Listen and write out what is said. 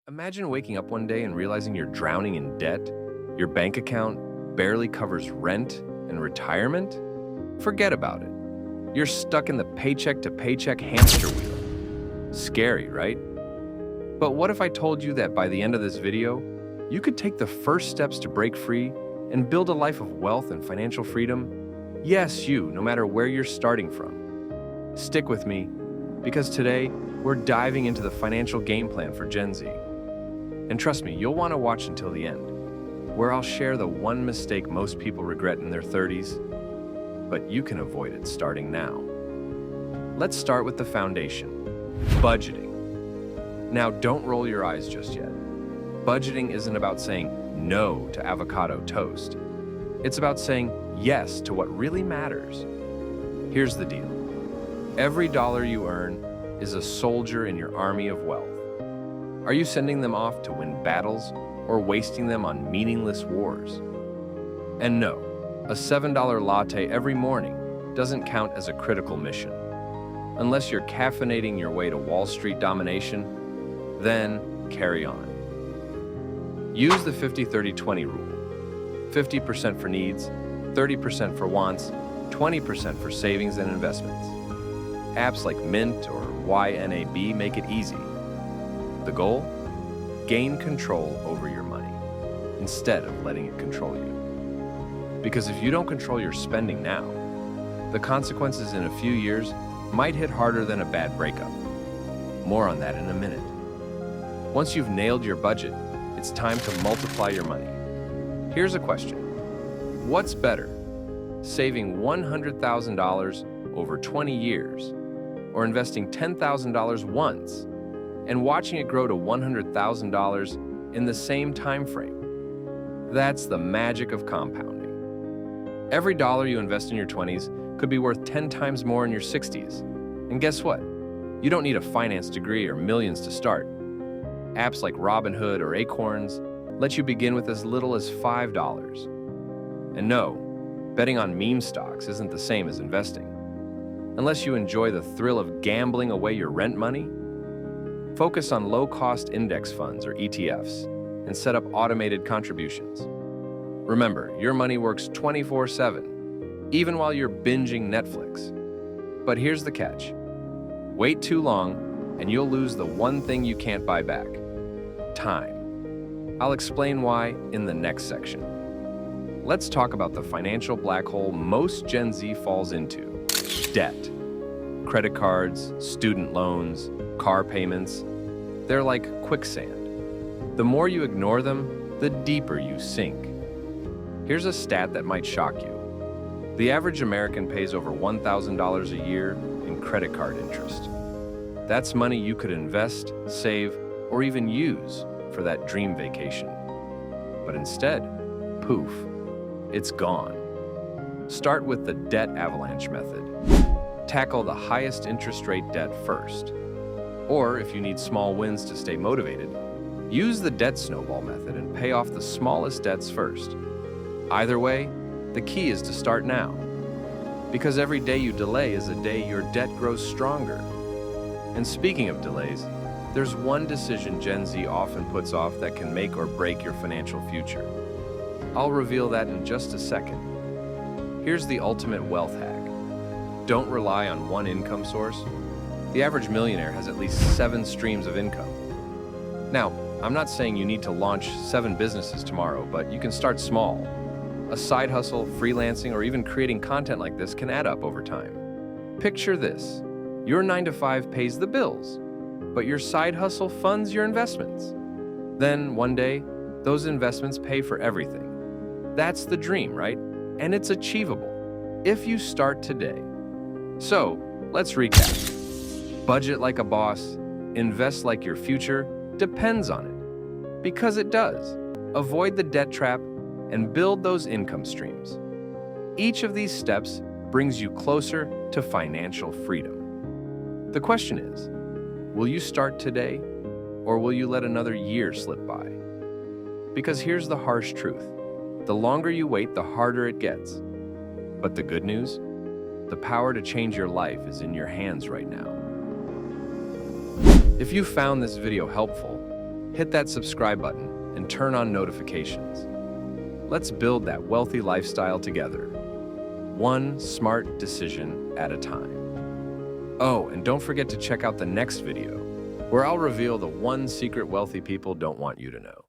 Imagine waking up one day and realizing you're drowning in debt. Your bank account barely covers rent and retirement. Forget about it. You're stuck in the paycheck to paycheck hamster wheel. Scary, right? But what if I told you that by the end of this video, you could take the first steps to break free and build a life of wealth and financial freedom? Yes, you, no matter where you're starting from. Stick with me, because today we're diving into the financial game plan for Gen Z. And trust me, you'll want to watch until the end, where I'll share the one mistake most people regret in their 30s, but you can avoid it starting now. Let's start with the foundation, budgeting. Now, don't roll your eyes just yet. Budgeting isn't about saying no to avocado toast. It's about saying yes to what really matters. Here's the deal. Every dollar you earn is a soldier in your army of wealth. Are you sending them off to win battles or wasting them on meaningless wars? And no, a $7 latte every morning doesn't count as a critical mission. Unless you're caffeinating your way to Wall Street domination, then carry on. Use the 50-30-20 rule. 50% for needs, 30% for wants, 20% for savings and investments. Apps like Mint or YNAB make it easy. The goal? Gain control over your money instead of letting it control you. Because if you don't control your spending now, the consequences in a few years might hit harder than a bad breakup. More on that in a minute. Once you've nailed your budget, it's time to multiply your money. Here's a question. What's better, saving $100,000 over 20 years or investing $10,000 once and watching it grow to $100,000 in the same time frame? That's the magic of compounding. Every dollar you invest in your 20s could be worth 10 times more in your 60s. And guess what? You don't need a finance degree or millions to start. Apps like Robinhood or Acorns let you begin with as little as $5. And no, betting on meme stocks isn't the same as investing. Unless you enjoy the thrill of gambling away your rent money, focus on low-cost index funds or ETFs and set up automated contributions. Remember, your money works 24/7, even while you're binging Netflix. But here's the catch. Wait too long and you'll lose the one thing you can't buy back: time. I'll explain why in the next section. Let's talk about the financial black hole most Gen Z falls into: debt. Credit cards, student loans, car payments, they're like quicksand. The more you ignore them, the deeper you sink. Here's a stat that might shock you. The average American pays over $1,000 a year in credit card interest. That's money you could invest, save, or even use for that dream vacation. But instead, poof, it's gone. Start with the debt avalanche method. Tackle the highest interest rate debt first. Or if you need small wins to stay motivated, use the debt snowball method and pay off the smallest debts first. Either way, the key is to start now. Because every day you delay is a day your debt grows stronger. And speaking of delays, there's one decision Gen Z often puts off that can make or break your financial future. I'll reveal that in just a second. Here's the ultimate wealth hack. Don't rely on one income source. The average millionaire has at least 7 streams of income. Now, I'm not saying you need to launch 7 businesses tomorrow, but you can start small. A side hustle, freelancing, or even creating content like this can add up over time. Picture this. Your 9-to-5 pays the bills, but your side hustle funds your investments. Then, one day, those investments pay for everything. That's the dream, right? And it's achievable if you start today. So, let's recap. Budget like a boss, invest like your future depends on it. Because it does. Avoid the debt trap and build those income streams. Each of these steps brings you closer to financial freedom. The question is, will you start today or will you let another year slip by? Because here's the harsh truth. The longer you wait, the harder it gets. But the good news? The power to change your life is in your hands right now. If you found this video helpful, hit that subscribe button and turn on notifications. Let's build that wealthy lifestyle together, one smart decision at a time. Oh, and don't forget to check out the next video, where I'll reveal the one secret wealthy people don't want you to know.